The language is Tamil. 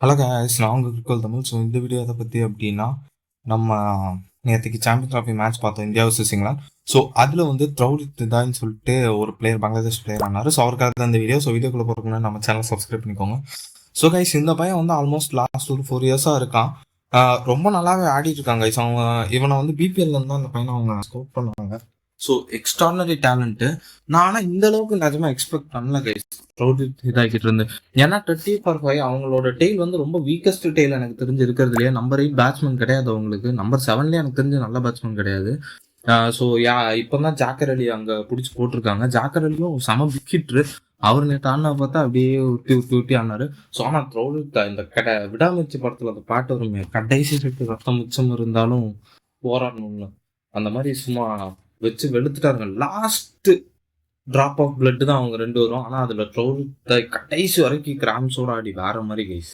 ஹலோ guys, நான் உங்கள் கிரிக்கோல் தமிழ். ஸோ இந்த வீடியோ எதை பற்றி அப்படின்னா, நம்ம நேற்றுக்கு சாம்பியன் ட்ராஃபி மேட்ச் பார்த்தோம் இந்தியா vs இங்கிலாந்து. ஸோ அதில் வந்து த்ரௌரித் திதான்னு சொல்லிட்டு ஒரு பிளேயர், பங்களாதேஷ் பிளேயர் ஆனார். ஸோ அவருக்காக தான் இந்த வீடியோ. ஸோ வீடியோக்குள்ளே போகிறதுக்கு நம்ம சேனல் சப்ஸ்கிரைப் பண்ணிக்கோங்க. ஸோ கைஸ், இந்த பையன் வந்து ஆல்மோஸ்ட் லாஸ்ட் ஒரு 4 இயர்ஸாக இருக்கான். ரொம்ப நல்லாவே ஆடிட்டு இருக்காங்க கைஸ். அவங்க இவனை வந்து பிபிஎல்ல இருந்து தான் அந்த பையனை அவங்க ஸ்கோப் பண்ணுவாங்க. So extraordinary talent. நான் ஆனால் இந்த அளவுக்கு நிஜமாக எக்ஸ்பெக்ட் பண்ணல கைஸ் த்ரௌரித் இதாகிட்டு இருந்து. ஏன்னா 30/5 அவங்களோட டெய்ல் வந்து ரொம்ப வீக்கஸ்ட் டெய்ல் எனக்கு தெரிஞ்சு இருக்கிறதுலையே. நம்பர் 8 பேட்ஸ்மேன் கிடையாது அவங்களுக்கு. நம்பர் 7லேயே எனக்கு தெரிஞ்ச நல்ல பேட்ஸ்மேன் கிடையாது. ஸோ இப்போ தான் ஜாக்கர் அலி அங்கே பிடிச்சி போட்டிருக்காங்க. ஜாக்கர் அலியும் செம விக்கெட்ரு. அவர் நேற்று ஆடினா பார்த்தா அப்படியே ஊட்டி ஆனாரு. ஸோ ஆனால் த்ரௌரித் இந்த விடாமுயற்சி படத்தில் அந்த பாட்டு வருமே, கடைசி செட்டு ரத்தம் மிச்சம் இருந்தாலும் போராடணும்னு, அந்த மாதிரி சும்மா வச்சு வெளுத்துட்டாருங்க. லாஸ்ட் டிராப் ஆஃப் பிளட் தான் அவங்க 2 வரும். ஆனால் அதில் த்ரௌரித் கடைசி வரைக்கும் கிராம்ஸோட ஆடி வேற மாதிரி கைஸ்.